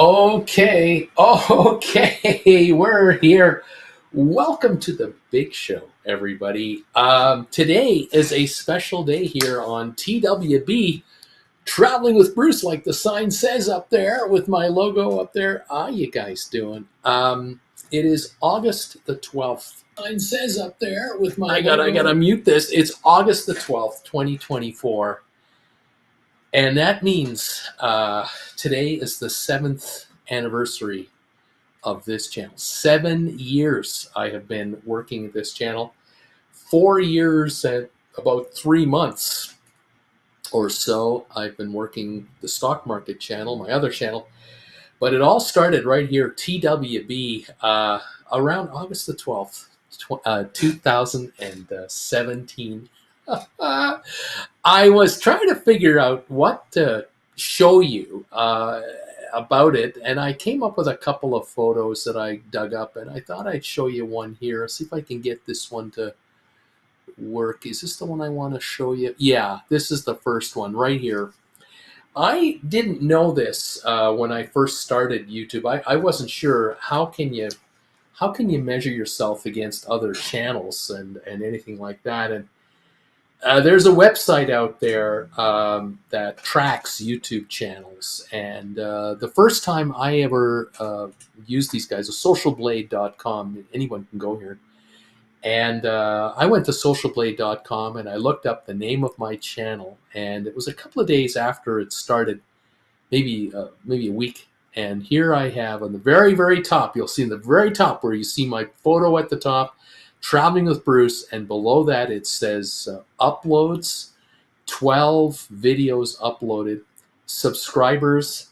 Okay, we're here. Welcome to the big show, everybody. Today is a special day here on TWB, traveling with Bruce, like the sign says up there, with my logo up there. How you guys doing? It is August the 12th. Sign says up there with my I gotta mute this. It's August the 12th, 2024. And that means today is the 7th anniversary of this channel. 7 years I have been working at this channel. 4 years and about 3 months or so I've been working the stock market channel, my other channel. But it all started right here, TWB, around August the 12th, 2017. I was trying to figure out what to show you about it, and I came up with a couple of photos that I dug up, and I thought I'd show you one here. See if I can get this one to work. Is this the one I want to show you? Yeah, this is the first one right here. I didn't know this when I first started YouTube. I wasn't sure how can you measure yourself against other channels and anything like that. And there's a website out there that tracks YouTube channels, and the first time I ever used these guys is socialblade.com. Anyone can go here. And I went to socialblade.com and I looked up the name of my channel, and it was a couple of days after it started, maybe a week. And here I have on the very, very top, you'll see in the very top where you see my photo at the top, Traveling with Bruce, and below that it says uploads, 12 videos uploaded, subscribers,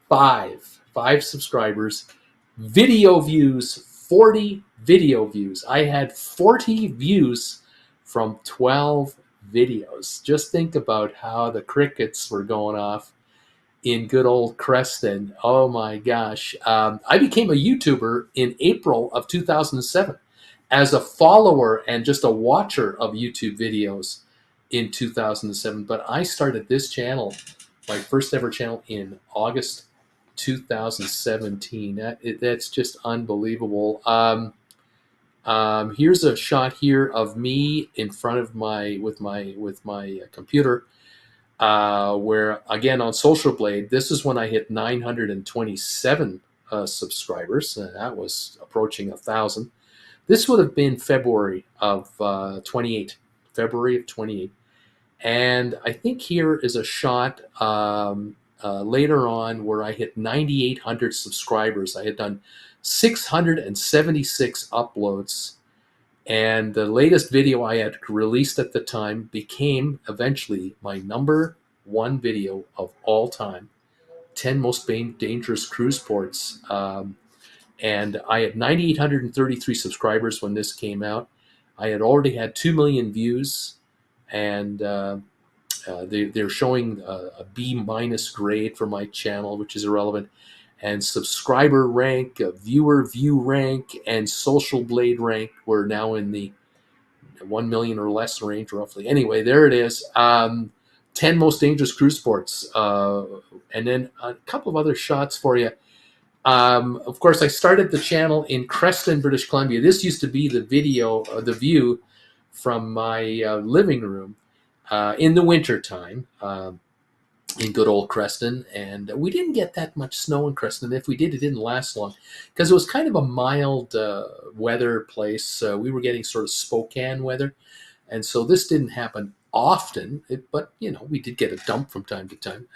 5 subscribers, video views, 40 video views. I had 40 views from 12 videos. Just think about how the crickets were going off in good old Creston. Oh my gosh. I became a YouTuber in April of 2007 as a follower and just a watcher of YouTube videos in 2007. But I started this channel, my first ever channel, in August 2017. That's just unbelievable. Here's a shot here of me in front of my computer, where again on Social Blade. This is when I hit 927 subscribers. That was approaching 1,000. This would have been February of 28. February of 28. And I think here is a shot later on where I hit 9,800 subscribers. I had done 676 uploads. And the latest video I had released at the time became eventually my #1 video of all time, 10 most dangerous cruise ports. And I had 9,833 subscribers when this came out. I had already had 2 million views, and they're showing a B- grade for my channel, which is irrelevant. And subscriber rank, viewer view rank, and Social Blade rank were now in the 1 million or less range, roughly. Anyway, there it is. 10 most dangerous cruise ports. And then a couple of other shots for you. Of course, I started the channel in Creston, British Columbia. This used to be the view from my living room in the wintertime in good old Creston. And we didn't get that much snow in Creston. If we did, it didn't last long because it was kind of a mild weather place. We were getting sort of Spokane weather. And so this didn't happen often, but, we did get a dump from time to time.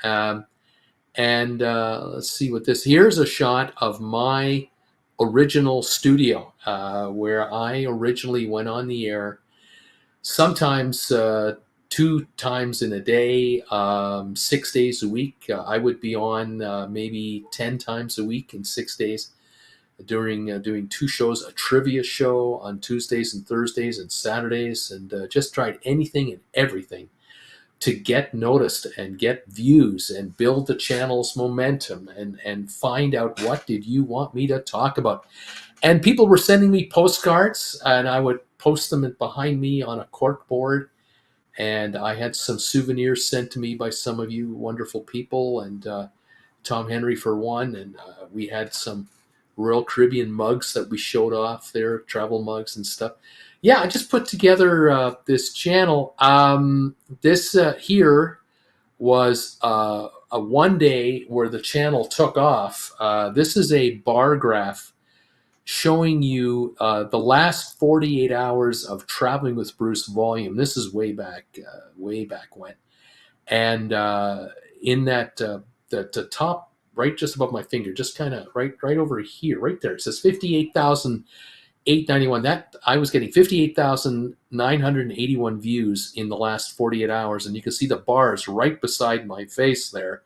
And let's see what this. Here's a shot of my original studio where I originally went on the air. Sometimes 2 times in a day, 6 days a week. I would be on maybe 10 times a week in 6 days, during doing 2 shows, a trivia show on Tuesdays and Thursdays and Saturdays, and just tried anything and everything to get noticed and get views and build the channel's momentum and find out what did you want me to talk about. And people were sending me postcards, and I would post them behind me on a cork board. And I had some souvenirs sent to me by some of you wonderful people, and Tom Henry for one, and we had some Royal Caribbean mugs that we showed off there, travel mugs and stuff. Yeah, I just put together this channel. This here was a one day where the channel took off. This is a bar graph showing you the last 48 hours of Traveling with Bruce volume. This is way back when. And in that, the top right just above my finger, just kind of right over here, right there, it says 58,891. That I was getting 58,981 views in the last 48 hours. And you can see the bars right beside my face there.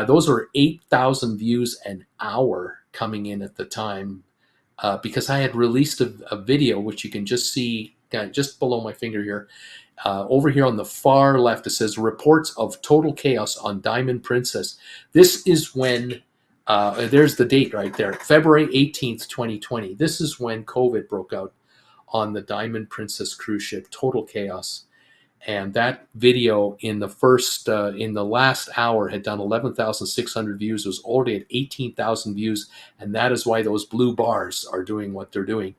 Those were 8,000 views an hour coming in at the time. Because I had released a video, which you can just see just below my finger here. Over here on the far left, it says reports of total chaos on Diamond Princess. This is when, there's the date right there, February 18th, 2020. This is when COVID broke out on the Diamond Princess cruise ship, total chaos. And that video in the last hour had done 11,600 views. It was already at 18,000 views. And that is why those blue bars are doing what they're doing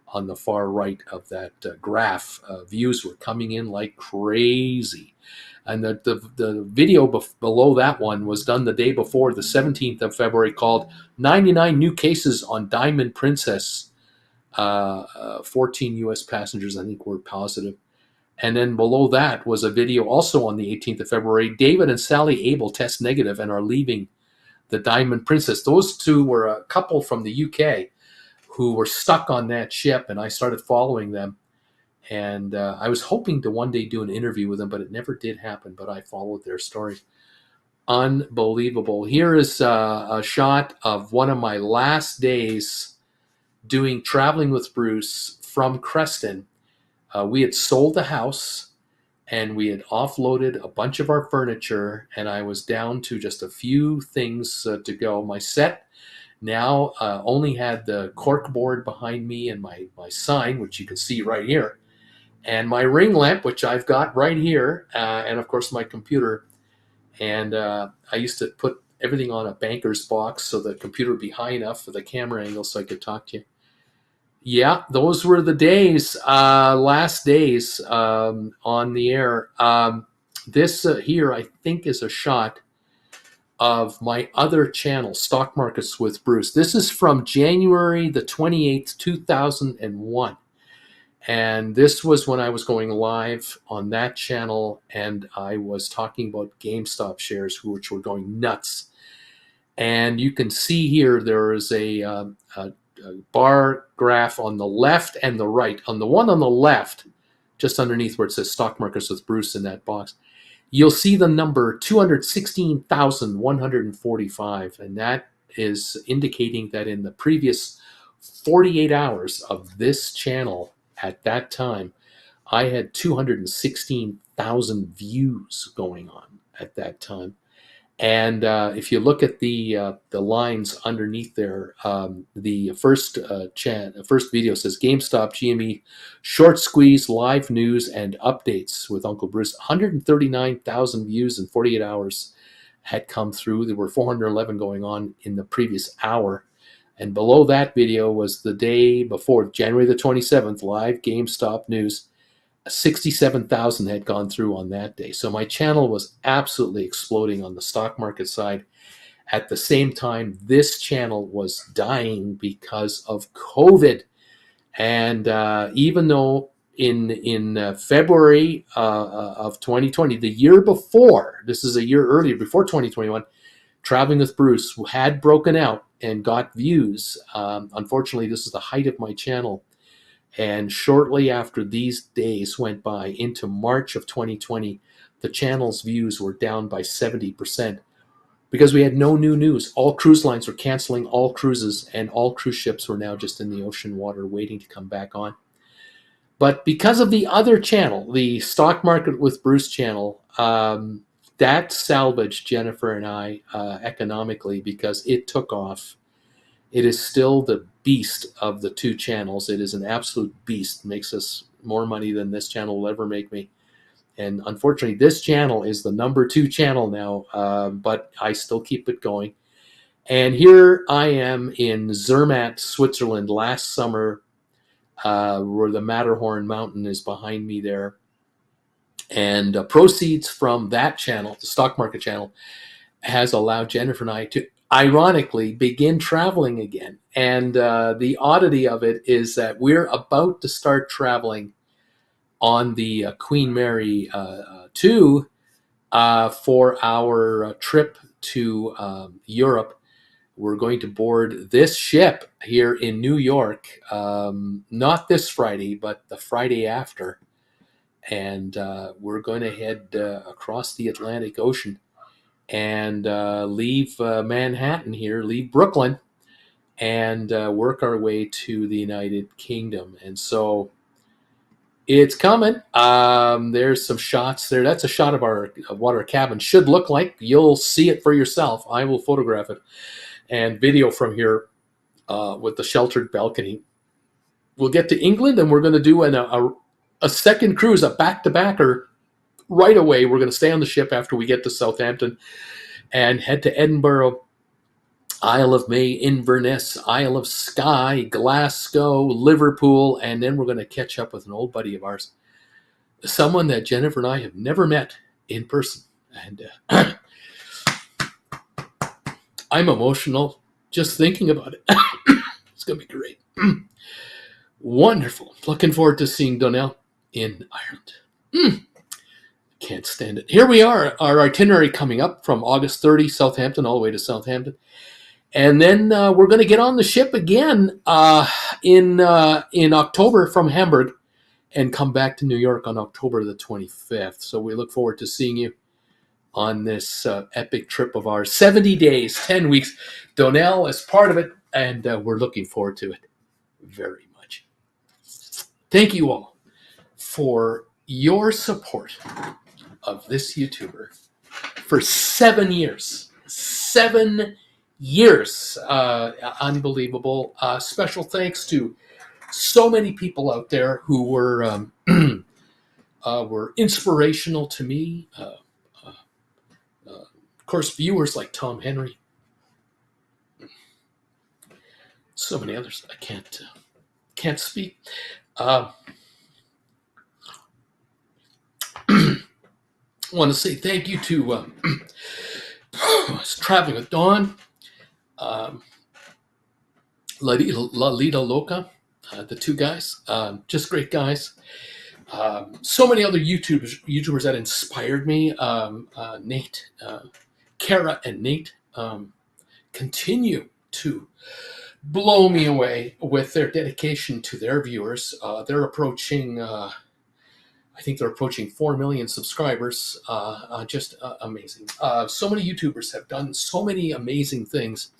on the far right of that graph. Views were coming in like crazy. And the video below that one was done the day before, the 17th of February, called 99 New Cases on Diamond Princess. 14 U.S. passengers, I think, were positive. And then below that was a video also on the 18th of February. David and Sally Abel test negative and are leaving the Diamond Princess. Those two were a couple from the UK who were stuck on that ship, and I started following them. And I was hoping to one day do an interview with them, but it never did happen. But I followed their story. Unbelievable. Here is a shot of one of my last days doing Traveling with Bruce from Creston. We had sold the house and we had offloaded a bunch of our furniture, and I was down to just a few things to go. My set now only had the cork board behind me and my sign, which you can see right here, and my ring lamp, which I've got right here, and of course my computer. And I used to put everything on a banker's box so the computer would be high enough for the camera angle so I could talk to you. Yeah, those were the days, last days on the air. This here, I think, is a shot of my other channel, Stock Markets with Bruce. This is from January the 28th, 2001. And this was when I was going live on that channel, and I was talking about GameStop shares, which were going nuts. And you can see here there is a bar graph on the left and the right. On the one on the left, just underneath where it says Stock Markets with Bruce in that box, you'll see the number 216,145, and that is indicating that in the previous 48 hours of this channel at that time, I had 216,000 views going on at that time. And if you look at the lines underneath there, the first video says GameStop GME short squeeze live news and updates with Uncle Bruce. 139,000 views in 48 hours had come through. There were 411 going on in the previous hour. And below that video was the day before, January the 27th, live GameStop news. 67,000 had gone through on that day. So my channel was absolutely exploding on the stock market side. At the same time, this channel was dying because of COVID. And even though in February of 2020, the year before, this is a year earlier, before 2021, Traveling with Bruce had broken out and got views. Unfortunately, this is the height of my channel. And shortly after these days went by, into March of 2020, the channel's views were down by 70% because we had no new news. All cruise lines were canceling all cruises, and all cruise ships were now just in the ocean water waiting to come back on. But because of the other channel, the Stock Market with Bruce channel, that salvaged Jennifer and I economically because it took off. It is still the beast of the two channels. It is an absolute beast. Makes us more money than this channel will ever make me. And unfortunately, this channel is the #2 channel now, but I still keep it going. And here I am in Zermatt, Switzerland last summer, where the Matterhorn mountain is behind me there. And proceeds from that channel, the stock market channel, has allowed Jennifer and I to ironically begin traveling again. And the oddity of it is that we're about to start traveling on the Queen Mary 2 for our trip to Europe. We're going to board this ship here in New York, not this Friday, but the Friday after. And we're going to head across the Atlantic Ocean and leave Manhattan here, leave Brooklyn, and work our way to the United Kingdom. And so it's coming. There's some shots there. That's a shot of what our cabin should look like. You'll see it for yourself. I will photograph it and video from here with the sheltered balcony. We'll get to England, and we're going to do a second cruise, a back-to-backer right away. We're going to stay on the ship after we get to Southampton and head to Edinburgh, Isle of May, Inverness, Isle of Skye, Glasgow, Liverpool, and then we're going to catch up with an old buddy of ours, someone that Jennifer and I have never met in person. And I'm emotional just thinking about it. It's going to be great. Wonderful. Looking forward to seeing Donnell in Ireland. Can't stand it. Here we are, our itinerary coming up from August 30, Southampton, all the way to Southampton. And then we're going to get on the ship again in October from Hamburg and come back to New York on October the 25th. So we look forward to seeing you on this epic trip of ours. 70 days, 10 weeks. Donnell is part of it, and we're looking forward to it very much. Thank you all for your support of this YouTuber for 7 years. 7 years. Unbelievable. Special thanks to so many people out there who were inspirational to me. Of course, viewers like Tom Henry. So many others. I can't speak. I want to say thank you to I was traveling with Dawn, Lalita Loca, the two guys, just great guys. So many other YouTubers that inspired me. Nate, Kara, and Nate continue to blow me away with their dedication to their viewers. They're approaching. I think they're approaching 4 million subscribers. Just amazing. So many YouTubers have done so many amazing things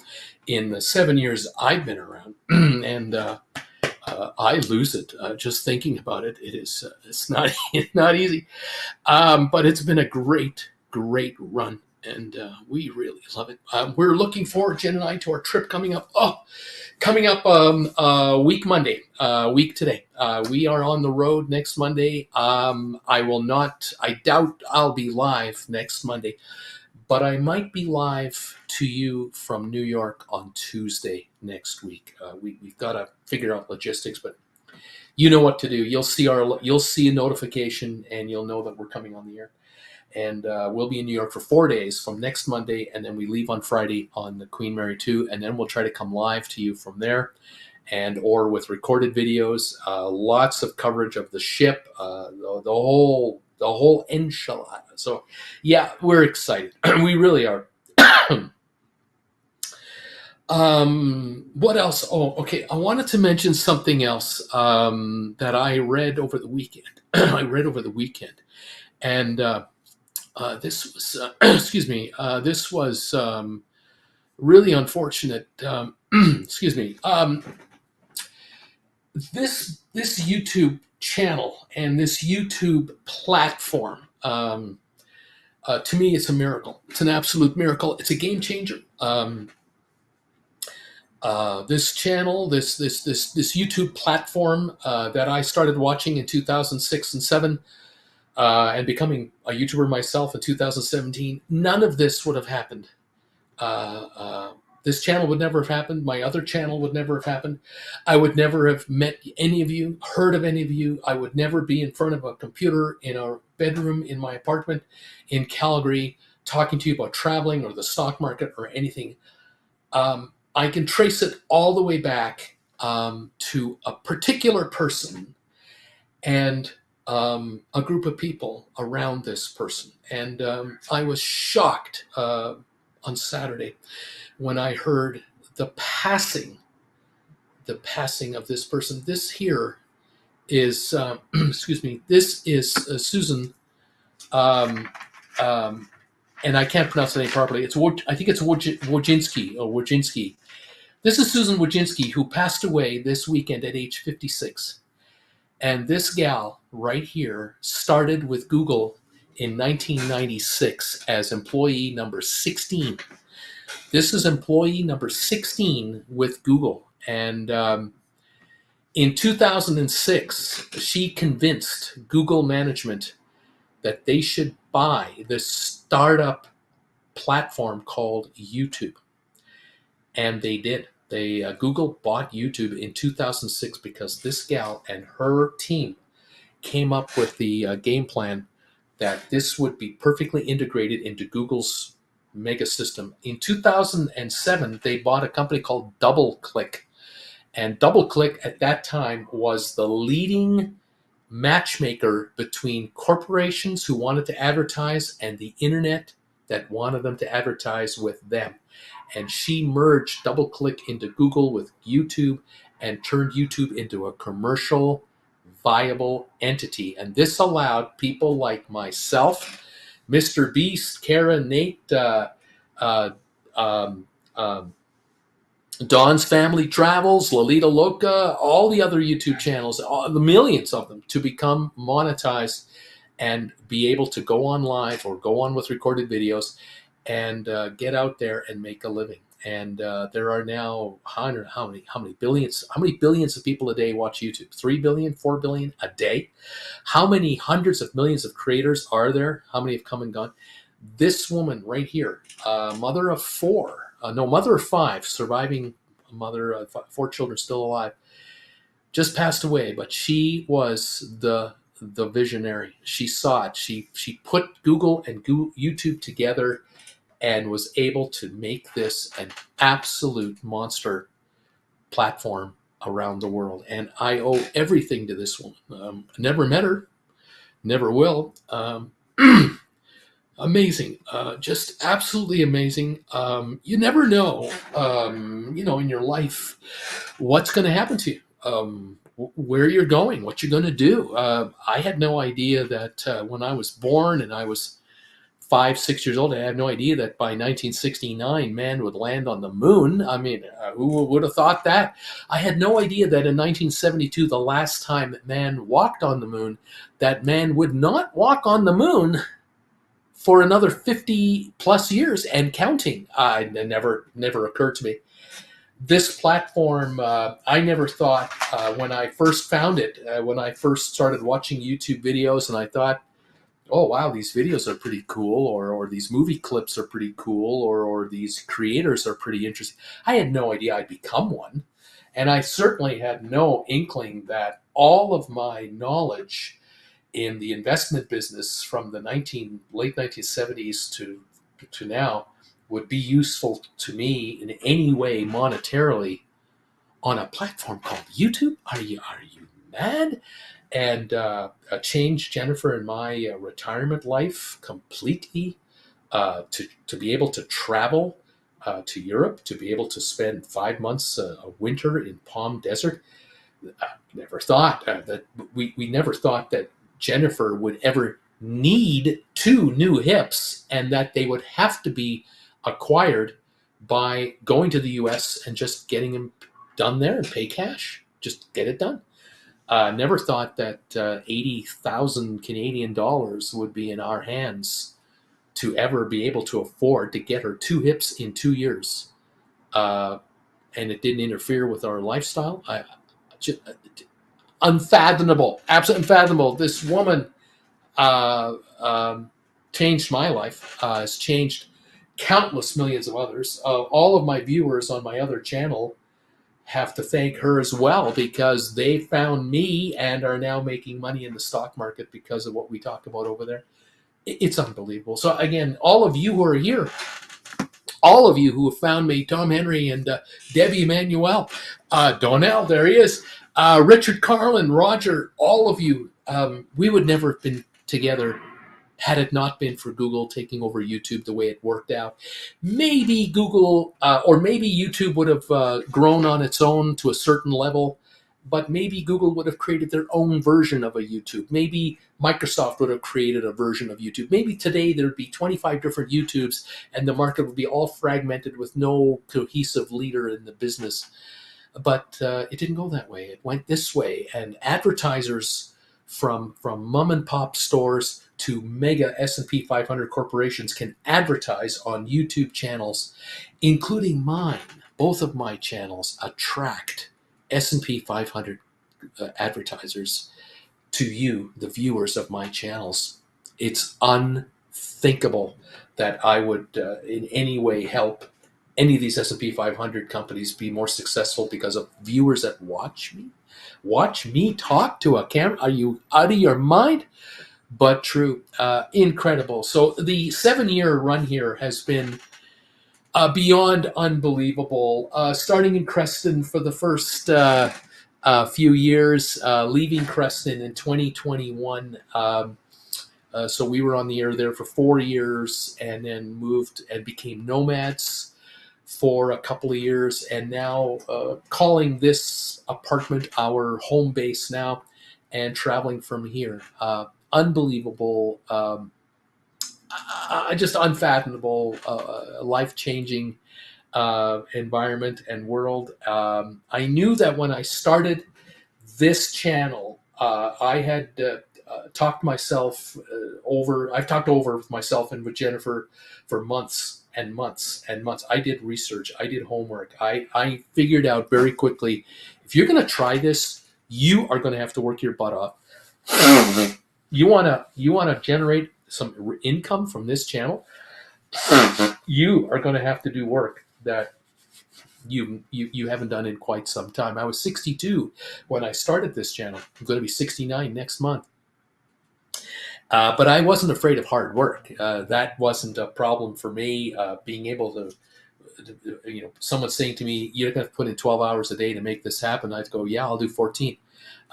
in the 7 years I've been around, and I lose it just thinking about it. It's not easy, but it's been a great run, and we really love it. We're looking forward, Jen and I, to our trip coming up. Week Monday, week today. We are on the road next Monday. I doubt I'll be live next Monday, but I might be live to you from New York on Tuesday next week. We've got to figure out logistics, but you know what to do. You'll see a notification, and you'll know that we're coming on the air. And we'll be in New York for 4 days from next Monday, and then we leave on Friday on the Queen Mary 2, and then we'll try to come live to you from there, and or with recorded videos, lots of coverage of the ship, the whole enchilada. So, yeah, we're excited. We really are. What else? Oh, okay. I wanted to mention something else that I read over the weekend. And this was, excuse me, this was really unfortunate. Excuse me. This YouTube channel and this YouTube platform, to me, it's a miracle. It's an absolute miracle. It's a game changer. This channel, this YouTube platform that I started watching in 2006 and 7. And becoming a YouTuber myself in 2017, none of this would have happened. This channel would never have happened. My other channel would never have happened. I would never have met any of you, heard of any of you. I would never be in front of a computer in a bedroom in my apartment in Calgary talking to you about traveling or the stock market or anything. I can trace it all the way back to a particular person and a group of people around this person. And I was shocked on Saturday when I heard the passing of this person. This here is, excuse me, this is Susan, um, um, and I can't pronounce the name properly. I think it's Wojcicki. This is Susan Wojcicki, who passed away this weekend at age 56. And this gal right here started with Google in 1996 as employee number 16. This is employee number 16 with Google. And in 2006, she convinced Google management that they should buy this startup platform called YouTube. And they did. Google bought YouTube in 2006 because this gal and her team came up with the game plan that this would be perfectly integrated into Google's mega system. In 2007, they bought a company called DoubleClick. And DoubleClick at that time was the leading matchmaker between corporations who wanted to advertise and the internet that wanted them to advertise with them. And she merged DoubleClick into Google with YouTube and turned YouTube into a commercial viable entity. And this allowed people like myself, Mr. Beast, Kara, Nate, Don's Family Travels, Lolita Loca, all the other YouTube channels, the millions of them, to become monetized and be able to go on live or go on with recorded videos and get out there and make a living. And there are now how many billions of people a day watch YouTube? 3 billion, 4 billion a day. How many hundreds of millions of creators are there? How many have come and gone? This woman right here, mother of five, surviving mother, 4 children still alive, just passed away. But she was the visionary. She saw it. She put Google and YouTube together and was able to make this an absolute monster platform around the world. And I owe everything to this woman. Never met her, never will. Amazing, just absolutely amazing. You never know, in your life, what's going to happen to you, where you're going, what you're going to do. I had no idea that when I was born and I was 5-6 years old, I had no idea that by 1969 man would land on the moon. I mean, who would have thought that? I had no idea that in 1972, the last time that man walked on the moon, that man would not walk on the moon for another 50 plus years and counting. It never occurred to me. This platform, I never thought when I first found it, when I first started watching YouTube videos, and I thought, oh wow, these videos are pretty cool, or these movie clips are pretty cool, or these creators are pretty interesting. I had no idea I'd become one. And I certainly had no inkling that all of my knowledge in the investment business from the late 1970s to now would be useful to me in any way monetarily on a platform called YouTube. Are you mad? And changed Jennifer and my retirement life completely, to be able to travel to Europe, to be able to spend 5 months a winter in Palm Desert. Never thought that we never thought that Jennifer would ever need 2 new hips and that they would have to be acquired by going to the US and just getting them done there and pay cash. Just get it done. Never thought that 80,000 Canadian dollars would be in our hands to ever be able to afford to get her 2 hips in 2 years. And it didn't interfere with our lifestyle. Unfathomable, absolutely unfathomable. This woman changed my life, has changed countless millions of others. All of my viewers on my other channel have to thank her as well, because they found me and are now making money in the stock market because of what we talk about over there. It's unbelievable. So again, all of you who are here, all of you who have found me, Tom Henry and Debbie Emanuel, Donnell, there he is, Richard Carlin, Roger, all of you, we would never have been together had it not been for Google taking over YouTube the way it worked out. Maybe Google or maybe YouTube would have grown on its own to a certain level, but maybe Google would have created their own version of a YouTube. Maybe Microsoft would have created a version of YouTube. Maybe today there'd be 25 different YouTubes and the market would be all fragmented with no cohesive leader in the business. But it didn't go that way. It went this way, and advertisers from mom and pop stores to mega S&P 500 corporations can advertise on YouTube channels, including mine. Both of my channels attract S&P 500 advertisers to you, the viewers of my channels. It's unthinkable that I would in any way help any of these S&P 500 companies be more successful because of viewers that watch me. Watch me talk to a camera. Are you out of your mind? But true. Incredible. So the 7-year run here has been beyond unbelievable. Starting in Creston for the first few years, leaving Creston in 2021. So we were on the air there for 4 years, and then moved and became nomads for a couple of years, and now calling this apartment our home base now, and traveling from here. Unbelievable, just unfathomable, life-changing environment and world. I knew that when I started this channel, I had talked myself over. I've talked over with myself and with Jennifer for months and months and months. I did research. I did homework. I figured out very quickly, if you're going to try this, you are going to have to work your butt off. You want to generate some income from this channel. You are going to have to do work that you haven't done in quite some time. I was 62 when I started this channel. I'm going to be 69 next month. But I wasn't afraid of hard work. That wasn't a problem for me. Being able to, someone saying to me, "You're going to have to put in 12 hours a day to make this happen." I'd go, "Yeah, I'll do 14."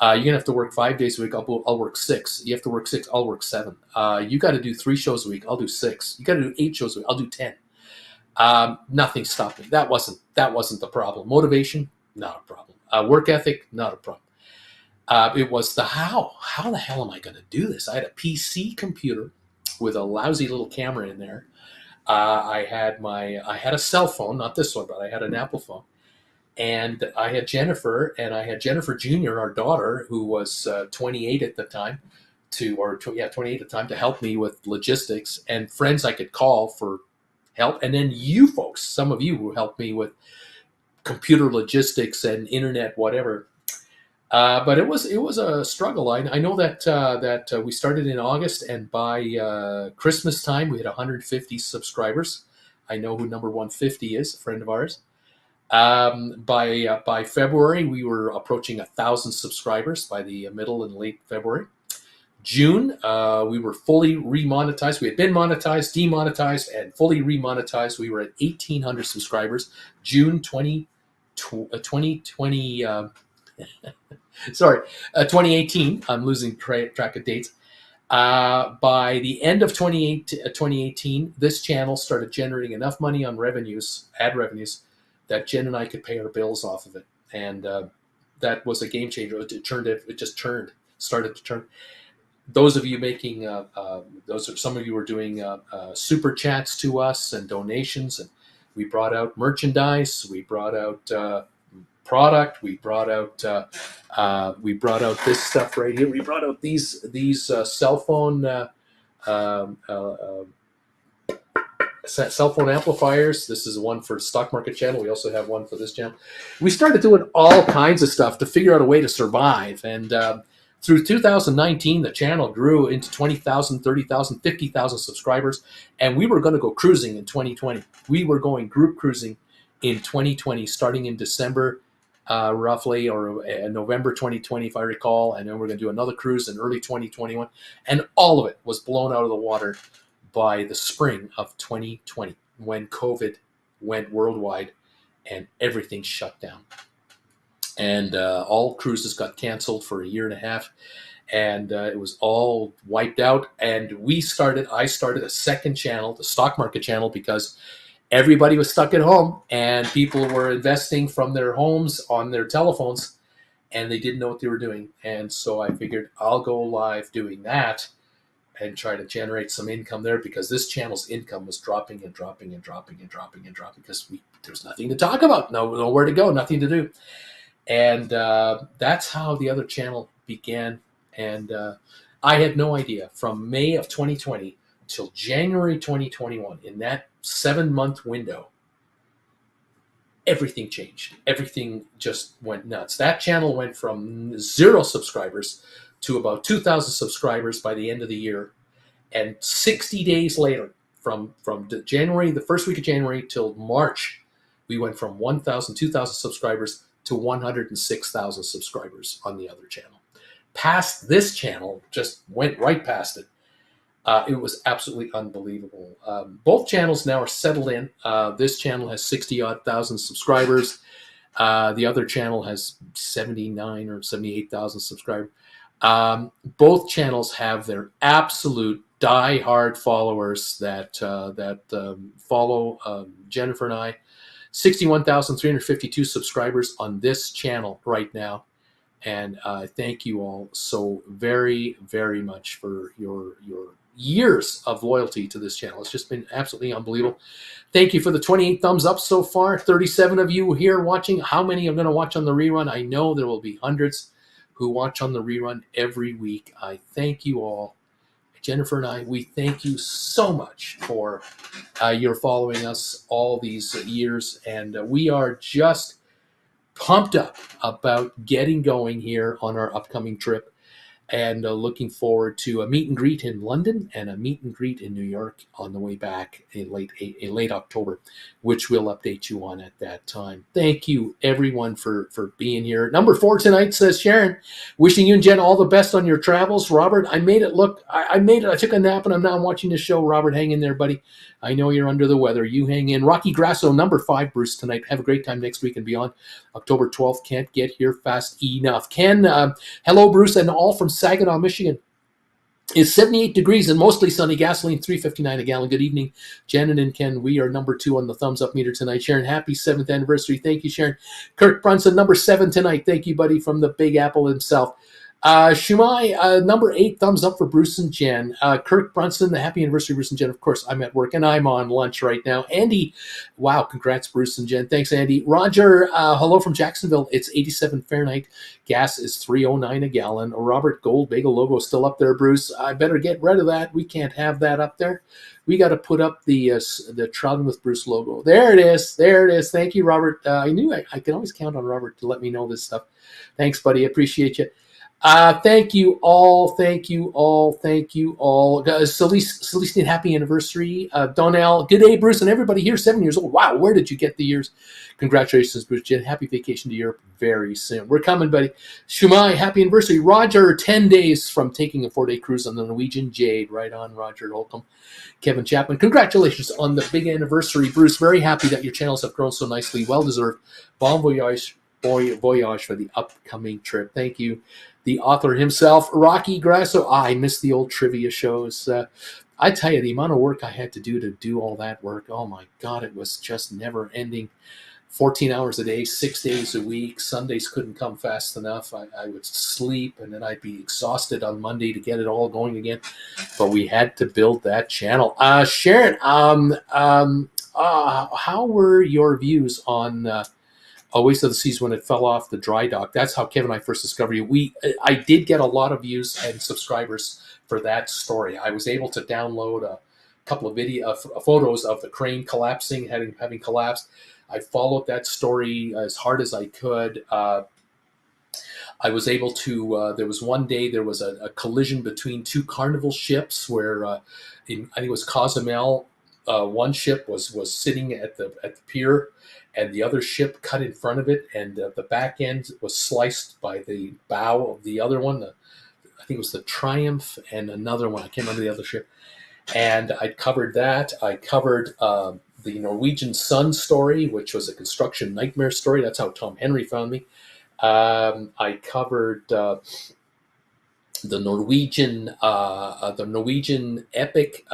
You're going to have to work 5 days a week. I'll work 6. You have to work 6. I'll work 7. You got to do 3 shows a week. I'll do 6. You got to do 8 shows a week. I'll do 10. Nothing stopped me. That wasn't the problem. Motivation, not a problem. Work ethic, not a problem. It was the how. How the hell am I going to do this? I had a PC computer with a lousy little camera in there. I had a cell phone, not this one, but I had an Apple phone. And I had Jennifer, and I had Jennifer Jr., our daughter, who was 28 at the time, 28 at the time, to help me with logistics, and friends I could call for help. And then you folks, some of you who helped me with computer logistics and internet, whatever. But it was a struggle. I know that we started in August, and by Christmas time we had 150 subscribers. I know who number 150 is, a friend of ours. By February, we were approaching 1,000 subscribers by the middle and late February. June, we were fully remonetized. We had been monetized, demonetized, and fully remonetized. We were at 1,800 subscribers. June 2018. I'm losing track of dates. By the end of 2018, this channel started generating enough money on ad revenues, that Jen and I could pay our bills off of it. And that was a game changer. It started to turn. Those of you making, some of you were doing super chats to us and donations, and we brought out merchandise, we brought out product, we brought out this stuff right here. We brought out these cell phone amplifiers. This is one for Stock Market channel. We also have one for this channel. We started doing all kinds of stuff to figure out a way to survive. And Through 2019, the channel grew into 20,000, 30,000, 50,000 subscribers, and we were going to go cruising in 2020. We were going group cruising in 2020, starting in December, roughly, or November 2020, if I recall, and then we're going to do another cruise in early 2021, and all of it was blown out of the water by the spring of 2020 when COVID went worldwide and everything shut down. And all cruises got canceled for a year and a half, and it was all wiped out. And I started a second channel, the stock market channel, because everybody was stuck at home and people were investing from their homes on their telephones, and they didn't know what they were doing. And so I figured I'll go live doing that and try to generate some income there, because this channel's income was dropping and dropping and dropping and dropping and dropping because there was nothing to talk about, nowhere to go, nothing to do. And that's how the other channel began. And I had no idea, from May of 2020 till January 2021, in that 7-month window, everything changed. Everything just went nuts. That channel went from 0 subscribers to about 2,000 subscribers by the end of the year. And 60 days later, from January, the first week of January till March, we went from 1,000, 2,000 subscribers to 106,000 subscribers on the other channel. Past this channel, just went right past it. It was absolutely unbelievable. Both channels now are settled in. This channel has 60-odd thousand subscribers. The other channel has 79 or 78,000 subscribers. Both channels have their absolute die-hard followers that follow Jennifer and I. 61,352 subscribers on this channel right now. And thank you all so very, very much for your years of loyalty to this channel. It's just been absolutely unbelievable. Thank you for the 28 thumbs up so far. 37 of you here watching. How many are going to watch on the rerun? I know there will be hundreds who watch on the rerun every week. I thank you all. Jennifer and I, we thank you so much for your following us all these years. And we are just pumped up about getting going here on our upcoming trip, and looking forward to a meet and greet in London and a meet and greet in New York on the way back in late October, which we'll update you on at that time. Thank you, everyone, for being here. Number 4 tonight, says Sharon. Wishing you and Jen all the best on your travels. Robert, I made it. Look, I made it. I took a nap, and I'm watching the show. Robert, hang in there, buddy. I know you're under the weather. You hang in. Rocky Grasso, number 5, Bruce, tonight. Have a great time next week and beyond. October 12th. Can't get here fast enough. Ken, hello, Bruce, and all from Saginaw, Michigan. It's 78 degrees and mostly sunny. Gasoline, $3.59 a gallon. Good evening, Janet and Ken. We are number 2 on the thumbs up meter tonight. Sharon, happy 7th anniversary. Thank you, Sharon. Kirk Brunson, number 7 tonight. Thank you, buddy, from the Big Apple himself. Shumai, number 8, thumbs up for Bruce and Jen. Kirk Brunson, the happy anniversary, Bruce and Jen. Of course, I'm at work and I'm on lunch right now. Andy, wow, congrats, Bruce and Jen. Thanks, Andy. Roger, hello from Jacksonville. It's 87 Fahrenheit. Gas is $3.09 a gallon. Robert Gold Bagel logo still up there, Bruce. I better get rid of that. We can't have that up there. We got to put up the Trouting with Bruce logo. There it is. There it is. Thank you, Robert. I knew I could always count on Robert to let me know this stuff. Thanks, buddy. I appreciate you. Thank you all. Thank you all. Thank you all. Celestine, happy anniversary. Donnell, good day, Bruce, and everybody here, 7 years old. Wow, where did you get the years? Congratulations, Bruce. Jen, happy vacation to Europe very soon. We're coming, buddy. Shumai, happy anniversary. Roger, 10 days from taking a 4-day cruise on the Norwegian Jade. Right on, Roger. Welcome. Kevin Chapman, congratulations on the big anniversary, Bruce. Very happy that your channels have grown so nicely. Well deserved. Bon voyage for the upcoming trip. Thank you. The author himself, Rocky Grasso. I miss the old trivia shows. I tell you, the amount of work I had to do all that work, oh my God, it was just never ending. 14 hours a day, 6 days a week. Sundays couldn't come fast enough. I would sleep, and then I'd be exhausted on Monday to get it all going again. But we had to build that channel. Sharon, how were your views on Waste of the Seas when it fell off the dry dock? That's how Kevin and I first discovered you. I did get a lot of views and subscribers for that story. I was able to download a couple of photos of the crane collapsing, having collapsed. I followed that story as hard as I could. I was able to. There was one day there was a collision between two Carnival ships where, I think it was Cozumel. One ship was sitting at the pier, and the other ship cut in front of it, and the back end was sliced by the bow of the other one. I think it was the Triumph and another one. I can't remember the other ship. And I covered that. I covered the Norwegian Sun story, which was a construction nightmare story. That's how Tom Henry found me. I covered the Norwegian epic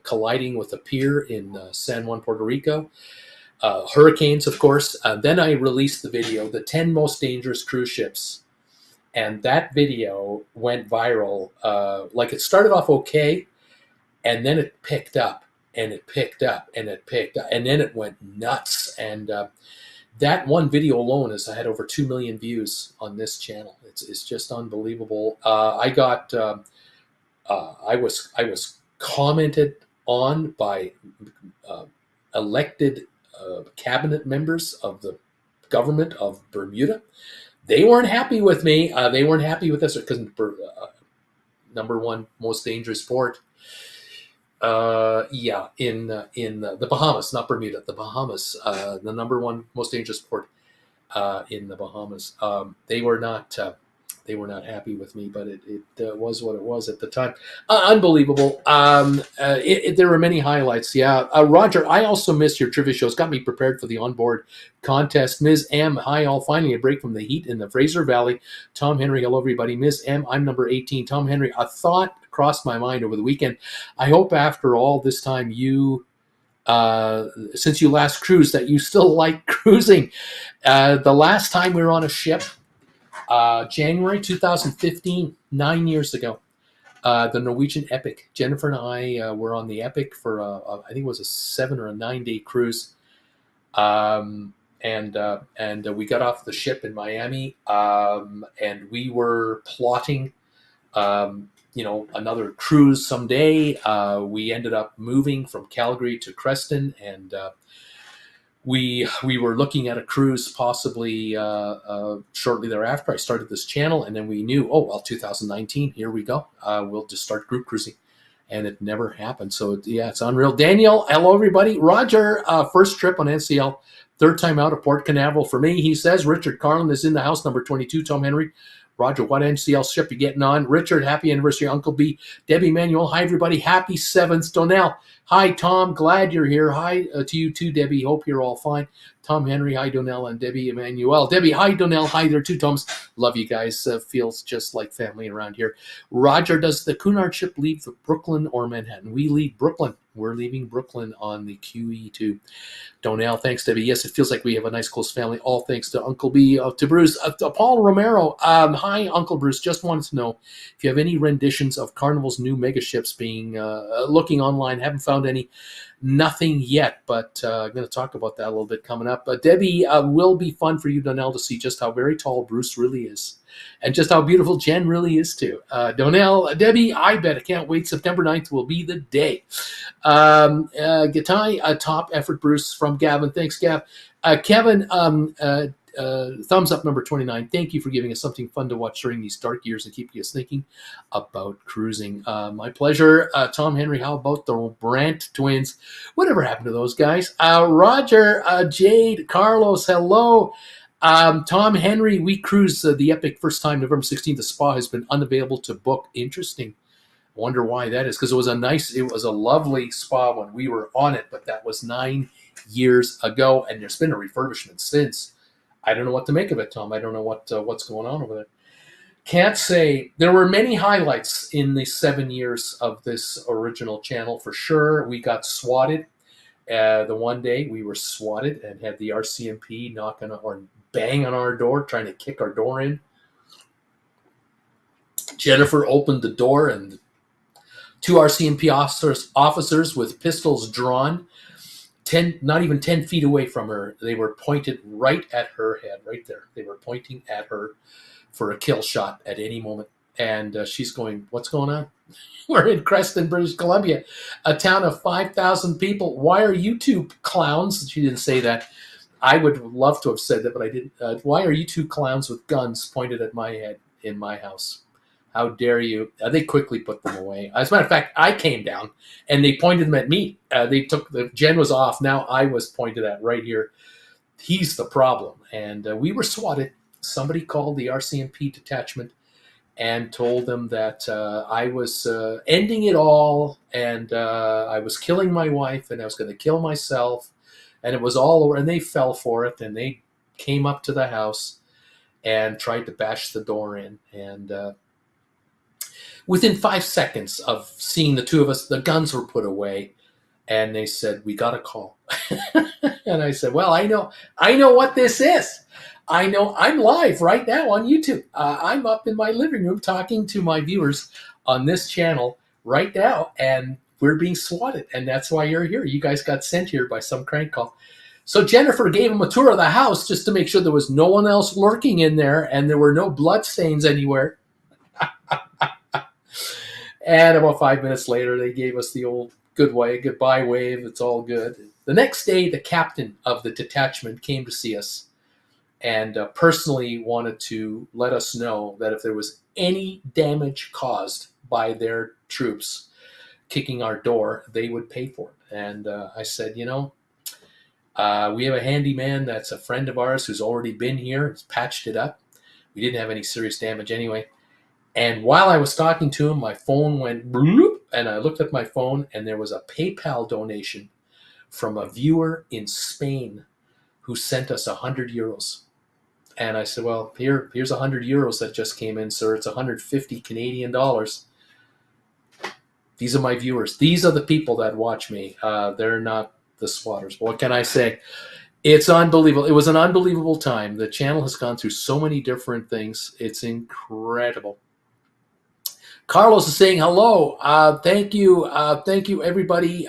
colliding with a pier in San Juan, Puerto Rico. Hurricanes, of course. Then I released the video, the 10 most dangerous cruise ships. And that video went viral. Like it started off okay, and then it picked up, and it picked up, and it picked up, and then it went nuts. And that one video alone has had over 2 million views on this channel. It's just unbelievable. I was commented on by elected cabinet members of the government of Bermuda. They weren't happy with me. They weren't happy with this because number one most dangerous port. In the Bahamas, not Bermuda, the Bahamas, the number one most dangerous port in the Bahamas. They were not happy with me, but it was what it was at the time. Unbelievable. There were many highlights. Yeah, Roger, I also missed your trivia shows. Got me prepared for the onboard contest. Ms. M, hi all. Finally a break from the heat in the Fraser Valley. Tom Henry, hello everybody. Ms. M, I'm number 18. Tom Henry, a thought crossed my mind over the weekend. I hope after all this time you, since you last cruised, that you still like cruising. The last time we were on a ship, January 2015, 9 years ago, the Norwegian Epic. Jennifer and I were on the Epic for, I think it was a 7 or a 9 day cruise. And we got off the ship in Miami, and we were plotting, another cruise someday. We ended up moving from Calgary to Creston, and we were looking at a cruise possibly shortly thereafter. I started this channel, and then we knew, 2019, here we go. We'll just start group cruising. And it never happened. So, yeah, it's unreal. Daniel, hello, everybody. Roger, first trip on NCL, third time out of Port Canaveral for me. He says, Richard Carlin is in the house, number 22, Tom Henry. Roger, what NCL ship you getting on? Richard, happy anniversary, Uncle B. Debbie Manuel, hi, everybody. Happy 7th. Donnell, hi, Tom. Glad you're here. Hi to you, too, Debbie. Hope you're all fine. Tom Henry, hi, Donnell, and Debbie Emmanuel. Debbie, hi, Donnell. Hi there, too, Toms. Love you guys. Feels just like family around here. Roger, does the Cunard ship leave Brooklyn or Manhattan? We leave Brooklyn. We're leaving Brooklyn on the QE2. Donnell, thanks, Debbie. Yes, it feels like we have a nice, close family. All thanks to Uncle B, to Bruce. Paul Romero, hi, Uncle Bruce. Just wanted to know if you have any renditions of Carnival's new mega ships being looking online. Haven't found any. Nothing yet, but I'm going to talk about that a little bit coming up. Debbie, will be fun for you, Donnell, to see just how very tall Bruce really is and just how beautiful Jen really is, too. Donnell, Debbie, I bet. I can't wait. September 9th will be the day. Gatai, top effort, Bruce, from Gavin. Thanks, Gav. Kevin, thumbs up, number 29. Thank you for giving us something fun to watch during these dark years and keeping us thinking about cruising. My pleasure. Tom Henry, how about the Brandt twins? Whatever happened to those guys? Roger, Jade, Carlos, hello. Tom Henry, we cruised the Epic first time November 16th. The spa has been unavailable to book. Interesting. I wonder why that is, because it was a lovely spa when we were on it, but that was 9 years ago, and there's been a refurbishment since. I don't know what to make of it, Tom. I don't know what's going on over there. Can't say. There were many highlights in the 7 years of this original channel, for sure. We got swatted. The one day we were swatted and had the RCMP knock on or bang on our door, trying to kick our door in. Jennifer opened the door, and 2 RCMP officers with pistols drawn, not even 10 feet away from her. They were pointed right at her head, right there. They were pointing at her for a kill shot at any moment. And she's going, what's going on? We're in Creston, British Columbia, a town of 5,000 people. Why are you two clowns? She didn't say that. I would love to have said that, but I didn't. Why are you two clowns with guns pointed at my head in my house? How dare you? They quickly put them away. As a matter of fact, I came down and they pointed them at me. They took Jen was off. Now I was pointed at right here. He's the problem. And we were swatted. Somebody called the RCMP detachment and told them that I was ending it all, and I was killing my wife, and I was going to kill myself, and it was all over. And they fell for it, and they came up to the house and tried to bash the door in. And within 5 seconds of seeing the two of us, the guns were put away, and they said, "We got a call." And I said, "Well, I know what this is. I know I'm live right now on YouTube. I'm up in my living room talking to my viewers on this channel right now, and we're being swatted, and that's why you're here. You guys got sent here by some crank call." So Jennifer gave him a tour of the house just to make sure there was no one else lurking in there, and there were no blood stains anywhere. And about 5 minutes later, they gave us the old goodbye wave. It's all good. The next day, the captain of the detachment came to see us and personally wanted to let us know that if there was any damage caused by their troops kicking our door, they would pay for it. And I said, we have a handyman that's a friend of ours who's already been here. He's patched it up. We didn't have any serious damage anyway. And while I was talking to him, my phone went bloop, and I looked at my phone, and there was a PayPal donation from a viewer in Spain who sent us 100 euros. And I said, "Well, here's 100 euros that just came in, sir. It's 150 Canadian dollars. These are my viewers. These are the people that watch me. They're not the swatters." What can I say? It's unbelievable. It was an unbelievable time. The channel has gone through so many different things. It's incredible. Carlos is saying hello. Thank you. Thank you, everybody.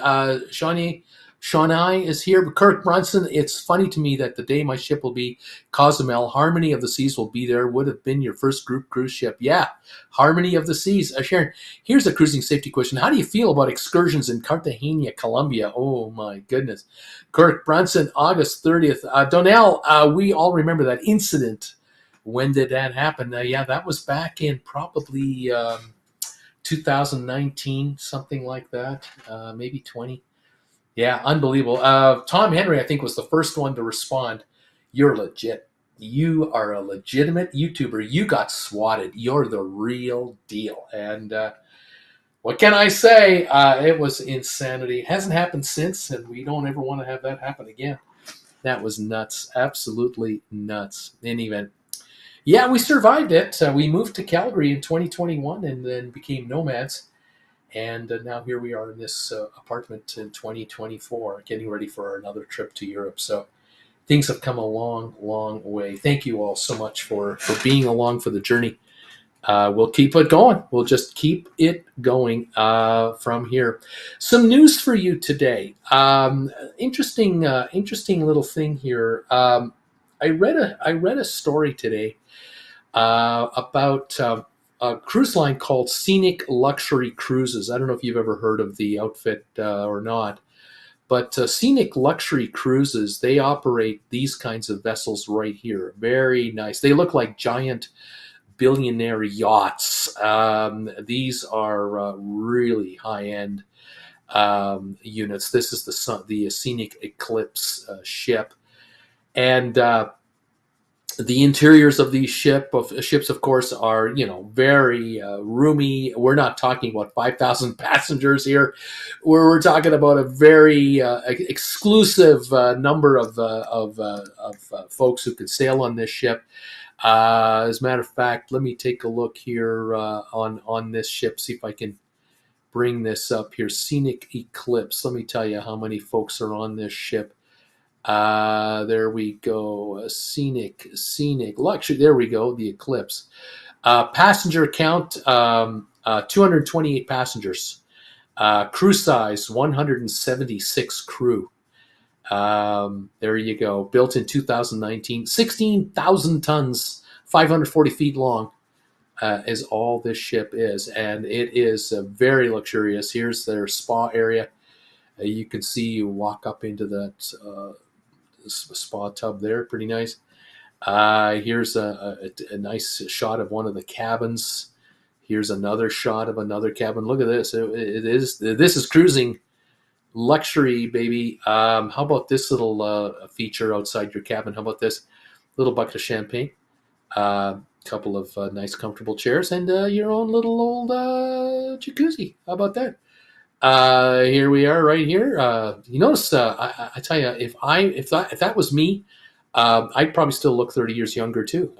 Shawnai is here. Kirk Brunson, it's funny to me that the day my ship will be Cozumel, Harmony of the Seas will be there. Would have been your first group cruise ship. Yeah, Harmony of the Seas. Sharon, here's a cruising safety question. How do you feel about excursions in Cartagena, Colombia? Oh, my goodness. Kirk Brunson, August 30th. Donnell, we all remember that incident. When did that happen? Yeah, that was back in probably 2019, something like that, maybe 20. Yeah, unbelievable. Tom Henry, I think, was the first one to respond. You're legit. You are a legitimate YouTuber. You got swatted. You're the real deal. And what can I say? It was insanity. It hasn't happened since, and we don't ever want to have that happen again. That was nuts. Absolutely nuts. In any event. Yeah, we survived it. We moved to Calgary in 2021 and then became nomads. And now here we are in this apartment in 2024, getting ready for another trip to Europe. So things have come a long, long way. Thank you all so much for being along for the journey. We'll keep it going. We'll just keep it going from here. Some news for you today. Interesting little thing here. I read a story today about a cruise line called Scenic Luxury Cruises. I don't know if you've ever heard of the outfit or not, but Scenic Luxury Cruises, they operate these kinds of vessels right here. Very nice. They look like giant billionaire yachts. These are really high-end units. This is the Scenic Eclipse ship. And the interiors of these ships, of course, are very roomy. We're not talking about 5,000 passengers here. We're talking about a very exclusive number of folks who can sail on this ship. As a matter of fact, let me take a look here on this ship. See if I can bring this up here. Scenic Eclipse. Let me tell you how many folks are on this ship. There we go. Scenic Luxury. There we go. The Eclipse. Passenger count, 228 passengers. Crew size, 176 crew. There you go. Built in 2019. 16,000 tons, 540 feet long is all this ship is. And it is very luxurious. Here's their spa area. You can see you walk up into that spa tub there, pretty nice. Here's a nice shot of one of the cabins. Here's another shot of another cabin. Look at this. This is cruising luxury, baby. How about this little feature outside your cabin? How about this little bucket of champagne? Couple of nice, comfortable chairs, and your own little old jacuzzi. How about that? Here we are, right here. You notice, I tell you, if that was me, I'd probably still look 30 years younger too.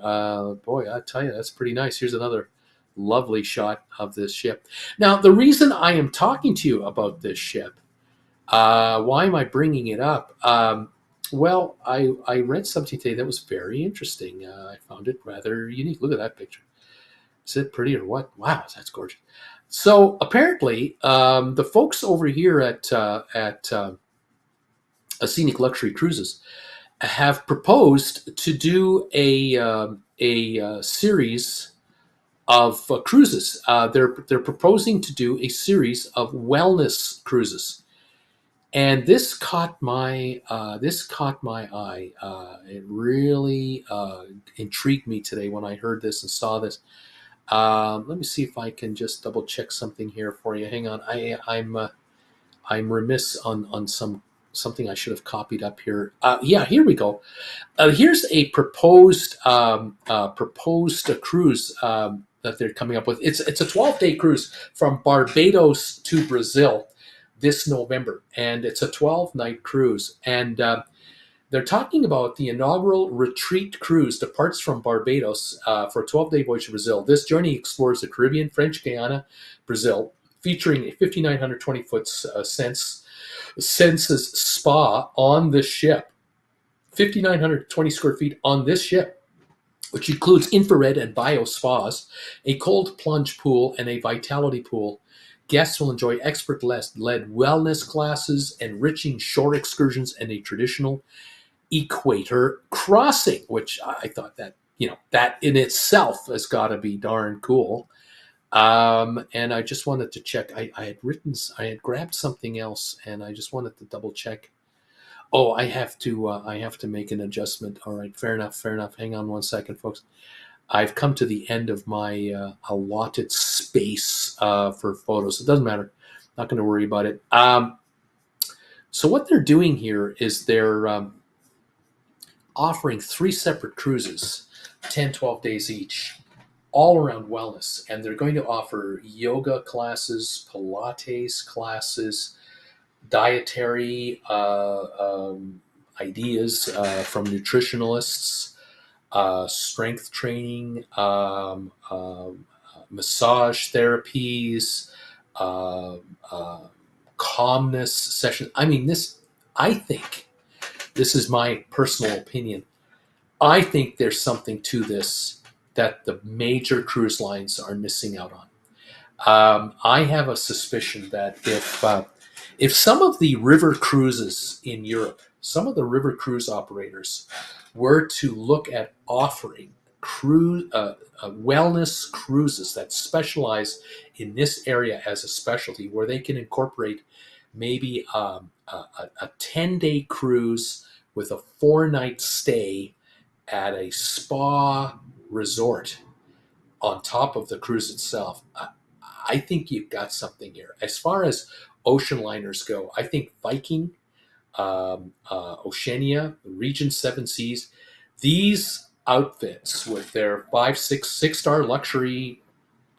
Boy, I tell you, that's pretty nice. Here's another lovely shot of this ship. Now, the reason I am talking to you about this ship, why am I bringing it up? Well, I read something today that was very interesting. I found it rather unique. Look at that picture. Is it pretty or what? Wow, that's gorgeous. So apparently, the folks over here at Scenic Luxury Cruises have proposed to do a series of cruises. They're proposing to do a series of wellness cruises, and this caught my eye. It really intrigued me today when I heard this and saw this. Let me see if I can just double check something here for you. Hang on, I'm remiss on something I should have copied up here. Yeah, here we go. Here's a proposed cruise that they're coming up with. It's a 12-day cruise from Barbados to Brazil this November, and it's a 12-night cruise. And they're talking about the inaugural retreat cruise departs from Barbados for a 12-day voyage to Brazil. This journey explores the Caribbean, French Guiana, Brazil, featuring a 5,920-foot census spa on the ship. 5,920 square feet on this ship, which includes infrared and bio spas, a cold plunge pool, and a vitality pool. Guests will enjoy expert-led wellness classes, enriching shore excursions, and a traditional equator crossing, which I thought that, that in itself has got to be darn cool. And I just wanted to check. I had grabbed something else, and I just wanted to double check. Oh, I have to make an adjustment. All right, fair enough. Hang on one second, folks. I've come to the end of my allotted space for photos. It doesn't matter. Not going to worry about it. So what they're doing here is they're offering 3 separate cruises, 10, 12 days each, all around wellness. And they're going to offer yoga classes, Pilates classes, dietary ideas from nutritionalists, strength training, massage therapies, calmness sessions. I mean, I think, this is my personal opinion, I think there's something to this that the major cruise lines are missing out on. I have a suspicion that if some of the river cruises in Europe, some of the river cruise operators were to look at offering wellness cruises that specialize in this area as a specialty, where they can incorporate maybe a 10-day cruise with a 4-night stay at a spa resort on top of the cruise itself, I think you've got something here. As far as ocean liners go, I think Viking, Oceania, Regent Seven Seas, these outfits with their 6-star luxury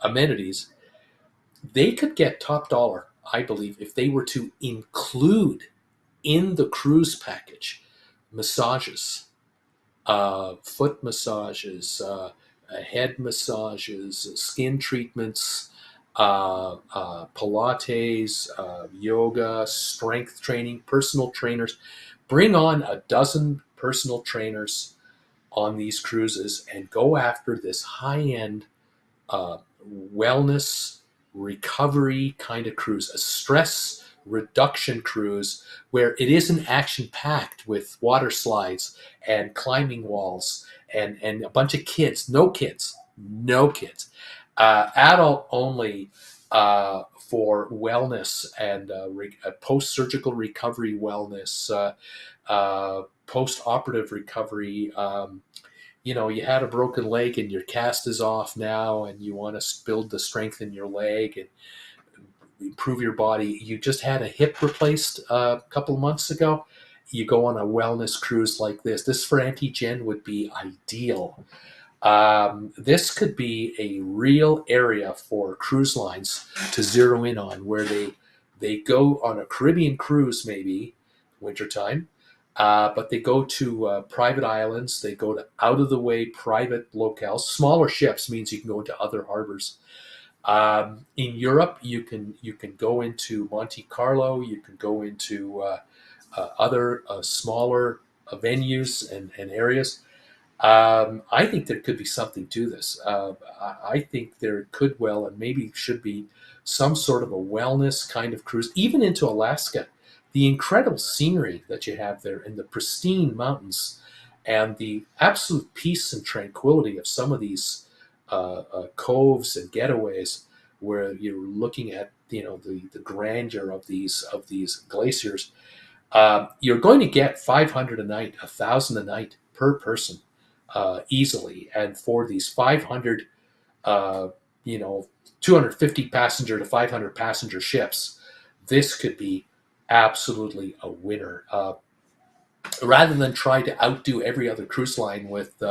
amenities, they could get top dollar, I believe, if they were to include in the cruise package massages, foot massages, head massages, skin treatments, Pilates, yoga, strength training, personal trainers. Bring on a dozen personal trainers on these cruises and go after this high-end wellness recovery kind of cruise, a stress reduction cruise where it isn't action packed with water slides and climbing walls and a bunch of kids. No kids. Adult only for wellness and post-surgical recovery wellness, post-operative recovery. You had a broken leg and your cast is off now, and you want to build the strength in your leg and improve your body. You just had a hip replaced a couple of months ago. You go on a wellness cruise like this. This for Anti-Gen would be ideal. This could be a real area for cruise lines to zero in on, where they go on a Caribbean cruise, maybe wintertime, but they go to private islands. They go to out of the way private locales. Smaller ships means you can go into other harbors. In Europe, you can go into Monte Carlo. You can go into other smaller venues and areas. I think there could be something to this. I think there could well and maybe should be some sort of a wellness kind of cruise, even into Alaska. The incredible scenery that you have there and the pristine mountains and the absolute peace and tranquility of some of these coves and getaways where you're looking at the grandeur of these glaciers. You're going to get 500 a night, 1,000 a night per person easily. And for these 500, uh, 250 passenger to 500 passenger ships, this could be absolutely a winner. Rather than try to outdo every other cruise line with,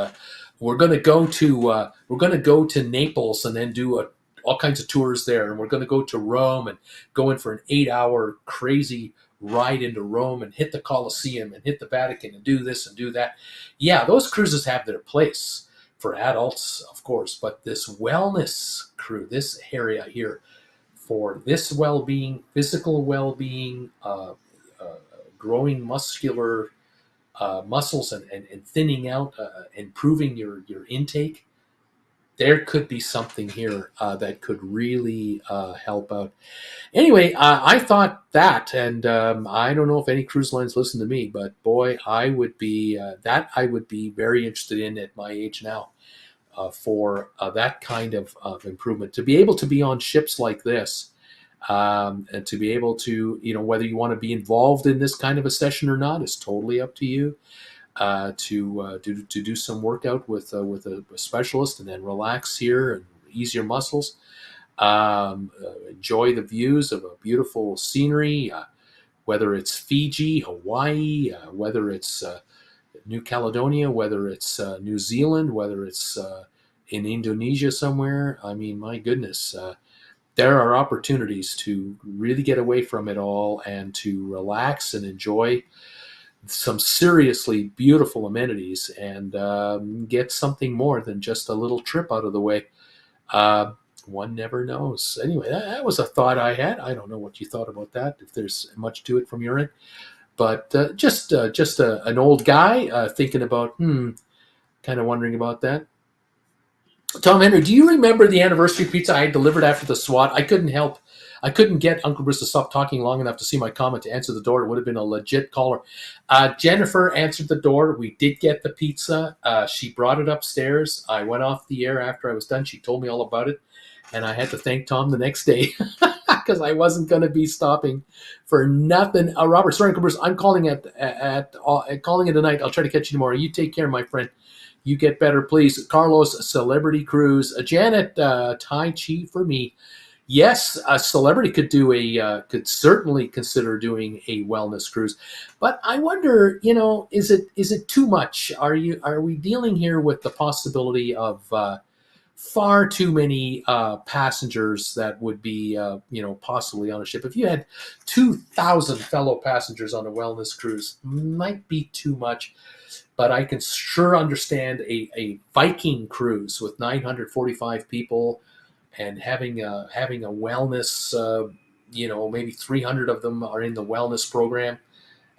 we're going to go to Naples and then do all kinds of tours there, and we're going to go to Rome and go in for an 8-hour crazy ride into Rome and hit the Colosseum and hit the Vatican and do this and do that. Yeah, those cruises have their place for adults, of course, but this wellness cruise, this area here, for this well-being, physical well-being, growing muscular muscles and thinning out, improving your intake, there could be something here that could really help out. Anyway, I thought that, and I don't know if any cruise lines listen to me, but boy, I would be very interested in at my age now for that kind of improvement. To be able to be on ships like this, and to be able to, whether you want to be involved in this kind of a session or not is totally up to you. To do some workout with a specialist and then relax here and ease your muscles. Enjoy the views of a beautiful scenery, whether it's Fiji, Hawaii, whether it's New Caledonia, whether it's New Zealand, whether it's in Indonesia somewhere. I mean, my goodness, there are opportunities to really get away from it all and to relax and enjoy some seriously beautiful amenities and get something more than just a little trip out of the way. One never knows. Anyway, that was a thought I had. I don't know what you thought about that, if there's much to it from your end. But just an old guy thinking about, kind of wondering about that. Tom Henry, do you remember the anniversary pizza I had delivered after the SWAT? I couldn't get Uncle Bruce to stop talking long enough to see my comment to answer the door. It would have been a legit caller. Jennifer answered the door. We did get the pizza. She brought it upstairs. I went off the air after I was done. She told me all about it. And I had to thank Tom the next day because I wasn't going to be stopping for nothing. Robert, sorry, Uncle Bruce, I'm calling calling it a night. I'll try to catch you tomorrow. You take care, my friend. You get better, please. Carlos, Celebrity Cruise. Janet, Tai Chi for me. Yes, a celebrity could certainly consider doing a wellness cruise, but I wonder, is it too much? Are we dealing here with the possibility of far too many passengers that would be, possibly on a ship? If you had 2,000 fellow passengers on a wellness cruise, might be too much. But I can sure understand a Viking cruise with 945 people and having a wellness, maybe 300 of them are in the wellness program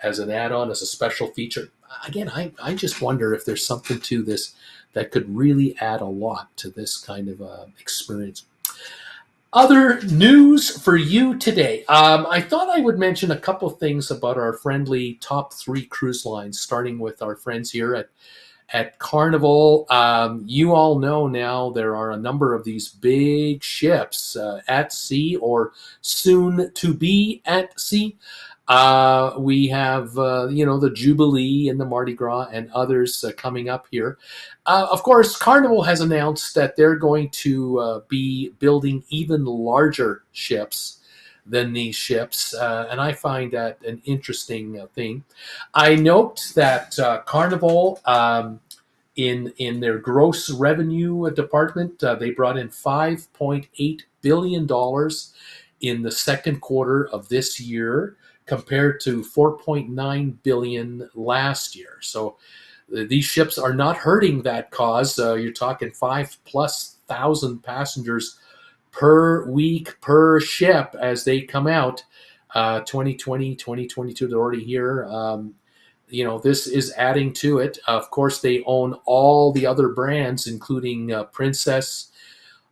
as an add-on, as a special feature. Again, I just wonder if there's something to this that could really add a lot to this kind of experience. Other news for you today. I thought I would mention a couple of things about our friendly top 3 cruise lines, starting with our friends here at Carnival. You all know now there are a number of these big ships at sea or soon to be at sea. We have, the Jubilee and the Mardi Gras and others coming up here. Of course, Carnival has announced that they're going to be building even larger ships than these ships, and I find that an interesting thing. I note that Carnival, in their gross revenue department, they brought in $5.8 billion in the second quarter of this year, compared to 4.9 billion last year. So these ships are not hurting that cause. You're talking 5,000+ passengers per week per ship as they come out. 2020, 2022, they're already here. This is adding to it. Of course, they own all the other brands, including Princess,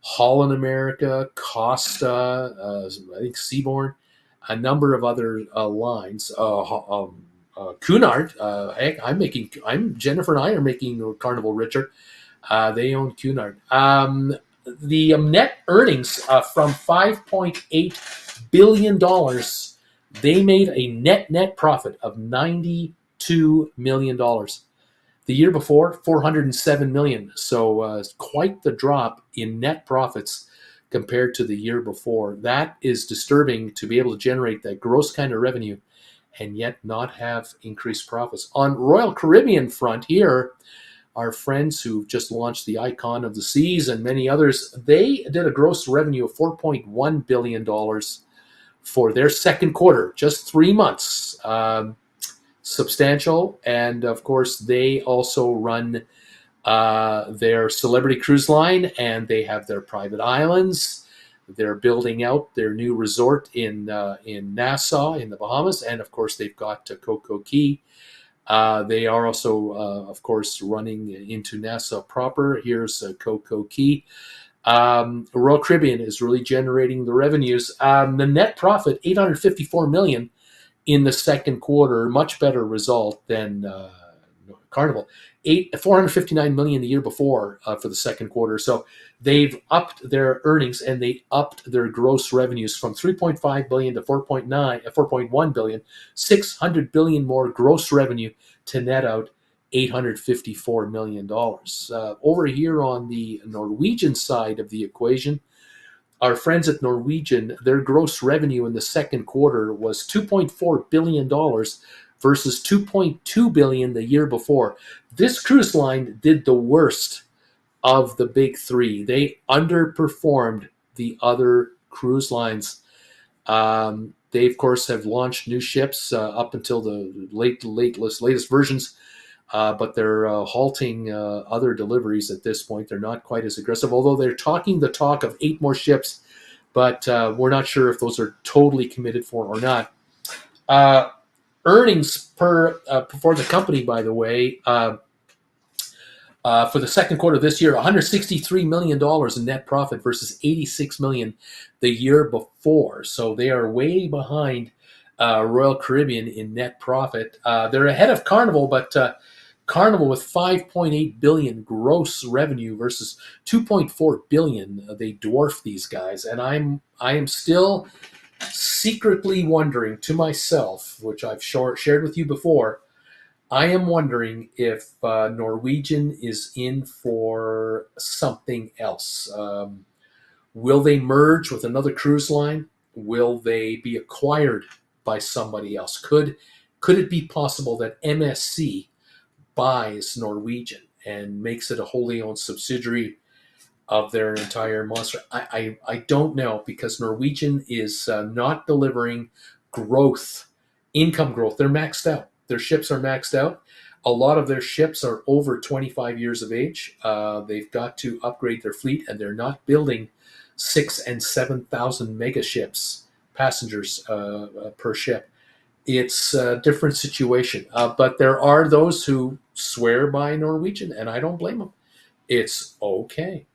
Holland America, Costa, I think Seabourn, a number of other lines. Cunard, heck, I'm Jennifer and I are making Carnival richer. They own Cunard. The net earnings from $5.8 billion, they made a net profit of $92 million. The year before, 407 million. So quite the drop in net profits compared to the year before. That is disturbing, to be able to generate that gross kind of revenue and yet not have increased profits. On Royal Caribbean front here, our friends who just launched the Icon of the Seas and many others, they did a gross revenue of $4.1 billion for their second quarter, just 3 months. Substantial. And of course, they also run their celebrity cruise line, and they have their private islands. They're building out their new resort in Nassau in the Bahamas, and of course they've got Coco Key. They are also, of course, running into Nassau proper. Here's Coco Key. Royal Caribbean is really generating the revenues. The net profit, $854 million in the second quarter, much better result than Carnival. $459 million the year before for the second quarter. So they've upped their earnings, and they upped their gross revenues from 3.5 billion to 4.1 billion, 600 billion more gross revenue to net out $854 million. Over here on the Norwegian side of the equation, our friends at Norwegian, their gross revenue in the second quarter was $2.4 billion versus $2.2 billion the year before. This cruise line did the worst of the big three. They underperformed the other cruise lines. They, of course, have launched new ships up until the latest versions, but they're halting other deliveries at this point. They're not quite as aggressive, although they're talking the talk of 8 more ships, but we're not sure if those are totally committed for or not. Earnings for the company, by the way, for the second quarter of this year, $163 million in net profit versus $86 million the year before. So they are way behind Royal Caribbean in net profit. They're ahead of Carnival, but Carnival with $5.8 billion gross revenue versus $2.4 billion, they dwarf these guys. And I am still secretly wondering to myself, which I've shared with you before, I am wondering if Norwegian is in for something else. Will they merge with another cruise line? Will they be acquired by somebody else? Could it be possible that MSC buys Norwegian and makes it a wholly owned subsidiary of their entire monster? I don't know, because Norwegian is not delivering income growth. They're maxed out. Their ships are maxed out. A lot of their ships are over 25 years of age. They've got to upgrade their fleet, and they're not building 6,000 and 7,000 mega ships, passengers per ship. It's a different situation. But there are those who swear by Norwegian, and I don't blame them. It's okay.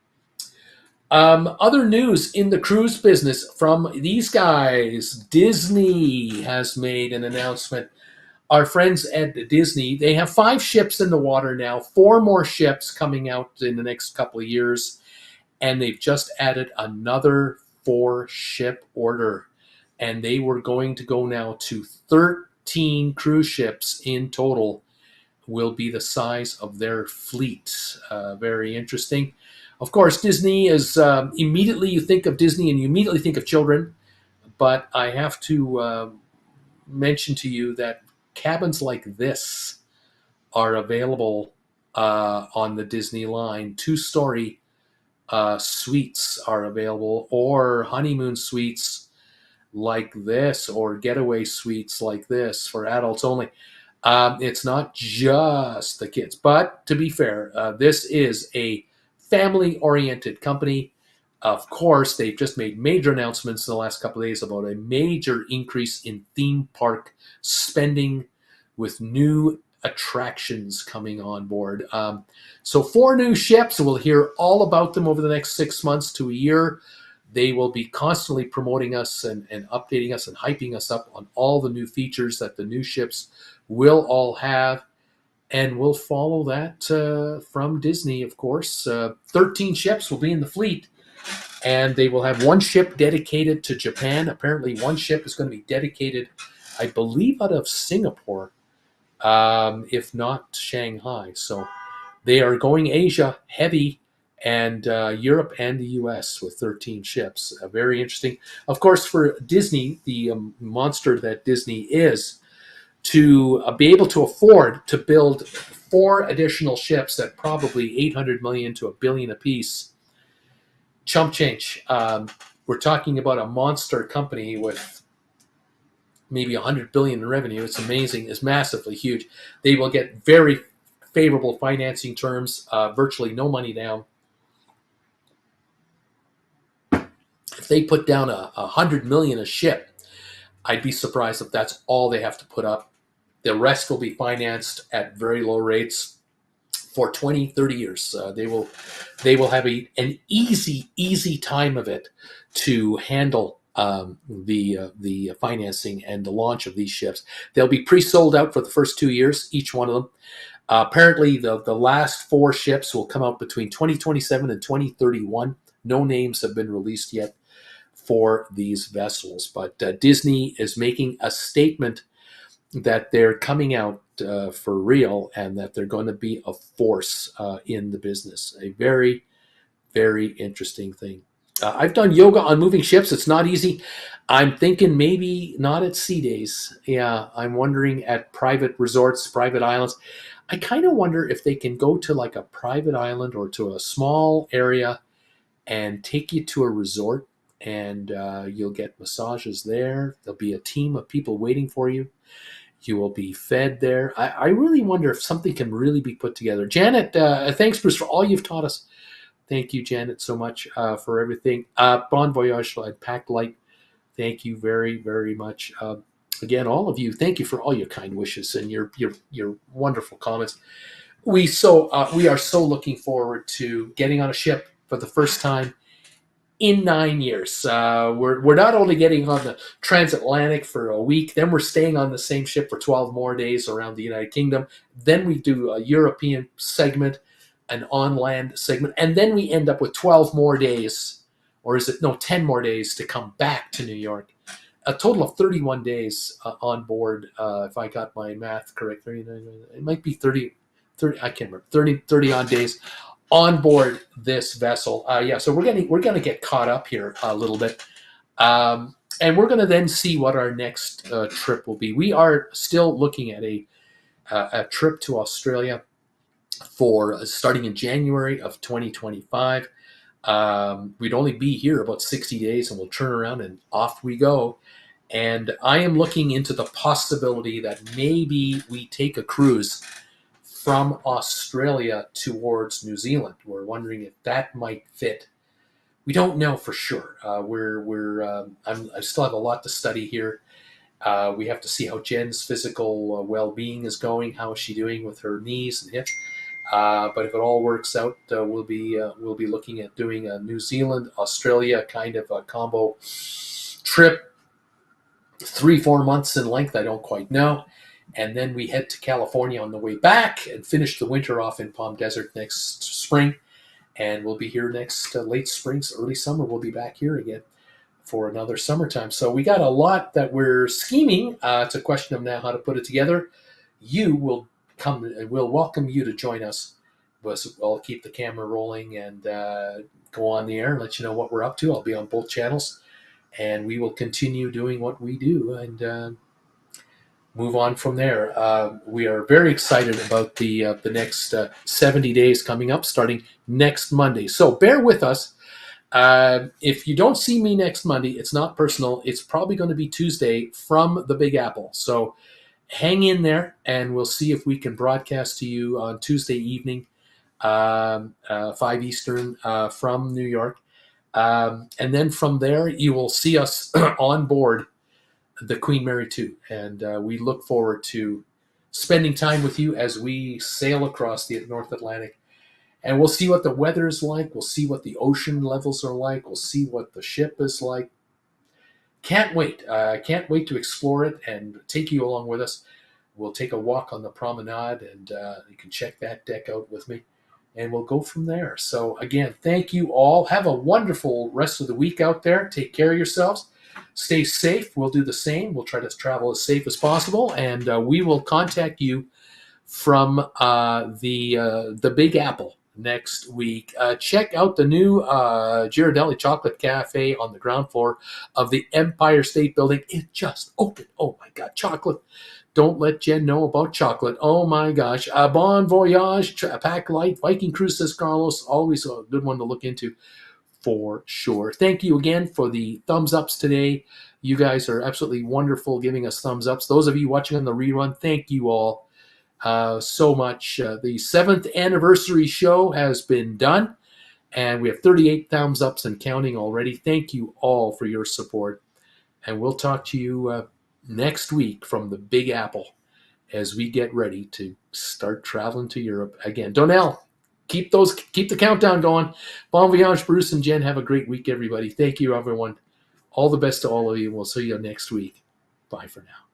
Other news in the cruise business from these guys. Disney has made an announcement. Our friends at Disney, they have 5 ships in the water now, 4 more ships coming out in the next couple of years, and they've just added another 4-ship order. and they were going to go now to 13 cruise ships in total will be the size of their fleet. Very interesting. Of course, Disney is immediately you think of Disney and you immediately think of children, but I have to mention to you that cabins like this are available on the Disney line. Two-story suites are available, or honeymoon suites like this, or getaway suites like this for adults only. It's not just the kids, but to be fair, this is a family-oriented company. Of course, they've just made major announcements in the last couple of days about a major increase in theme park spending with new attractions coming on board. So 4 new ships, we'll hear all about them over the next 6 months to a year. They will be constantly promoting us and updating us and hyping us up on all the new features that the new ships will all have. And we'll follow that from Disney, of course. 13 ships will be in the fleet, and they will have 1 ship dedicated to Japan. Apparently, 1 ship is going to be dedicated, I believe, out of Singapore, if not Shanghai. So they are going Asia heavy, and Europe and the US with 13 ships. Very interesting. Of course, for Disney, the monster that Disney is, to be able to afford to build 4 additional ships at probably 800 million to $1 billion apiece, chump change. We're talking about a monster company with maybe 100 billion in revenue. It's amazing. It's massively huge. They will get very favorable financing terms, virtually no money down. If they put down 100 million a ship, I'd be surprised if that's all they have to put up. The rest will be financed at very low rates for 20, 30 years. They will have an easy time of it to handle the financing and the launch of these ships. They'll be pre-sold out for the first 2 years, each one of them. Apparently, the last 4 ships will come out between 2027 and 2031. No names have been released yet for these vessels, but Disney is making a statement that they're coming out for real and that they're going to be a force in the business. A very, very interesting thing. I've done yoga on moving ships. It's not easy. I'm thinking maybe not at sea days. Yeah, I'm wondering at private resorts, private islands. I kind of wonder if they can go to like a private island or to a small area and take you to a resort, and you'll get massages there. There'll be a team of people waiting for you. You will be fed there. I really wonder if something can really be put together. Janet, thanks, Bruce, for all you've taught us. Thank you, Janet, so much for everything. Bon voyage and Pack Light. Thank you very, very much. Again, all of you, thank you for all your kind wishes and your wonderful comments. We are so looking forward to getting on a ship for the first time in 9 years. We're not only getting on the transatlantic for a week, then we're staying on the same ship for 12 more days around the United Kingdom. Then we do a European segment, an on-land segment, and then we end up with 12 more days, or is it, no, 10 more days to come back to New York. A total of 31 days on board, if I got my math correct. 39, it might be 30, I can't remember, 30 odd days on board this vessel. So we're gonna get caught up here a little bit, and we're gonna then see what our next trip will be. We are still looking at a trip to Australia for starting in January of 2025. We'd only be here about 60 days, and we'll turn around and off we go. And I am looking into the possibility that maybe we take a cruise from Australia towards New Zealand. We're wondering if that might fit. We don't know for sure. I still have a lot to study here. We have to see how Jen's physical well-being is going. How is she doing with her knees and hips? But if it all works out, we'll be looking at doing a New Zealand, Australia kind of a combo trip. 3-4 months in length, I don't quite know. And then we head to California on the way back and finish the winter off in Palm Desert next spring. And we'll be here next late spring, early summer. We'll be back here again for another summertime. So we got a lot that we're scheming. It's a question of now how to put it together. You will come. We'll welcome you to join us. I'll keep the camera rolling and go on the air and let you know what we're up to. I'll be on both channels, and we will continue doing what we do and move on from there. We are very excited about the next 70 days coming up, starting next Monday. So bear with us. If you don't see me next Monday, it's not personal. It's probably going to be Tuesday from the Big Apple. So hang in there, and we'll see if we can broadcast to you on Tuesday evening, 5 Eastern, from New York. And then from there, you will see us on board the Queen Mary 2. And we look forward to spending time with you as we sail across the North Atlantic. And we'll see what the weather is like. We'll see what the ocean levels are like. We'll see what the ship is like. Can't wait. Can't wait to explore it and take you along with us. We'll take a walk on the promenade, and you can check that deck out with me. And we'll go from there. So, again, thank you all. Have a wonderful rest of the week out there. Take care of yourselves. Stay safe. We'll do the same. We'll try to travel as safe as possible. And we will contact you from the Big Apple next week. Check out the new Girardelli Chocolate Cafe on the ground floor of the Empire State Building. It just opened. Oh, my God, chocolate. Don't let Jen know about chocolate. Oh, my gosh. Bon voyage, pack light, Viking Cruise, says Carlos. Always a good one to look into for sure. Thank you again for the thumbs ups today. You guys are absolutely wonderful giving us thumbs ups. Those of you watching on the rerun, thank you all so much. The 7th anniversary show has been done, and we have 38 thumbs ups and counting already. Thank you all for your support, and we'll talk to you next week from the Big Apple as we get ready to start traveling to Europe again. Donnell, keep the countdown going. Bon voyage, Bruce and Jen. Have a great week, everybody. Thank you, everyone. All the best to all of you. We'll see you next week. Bye for now.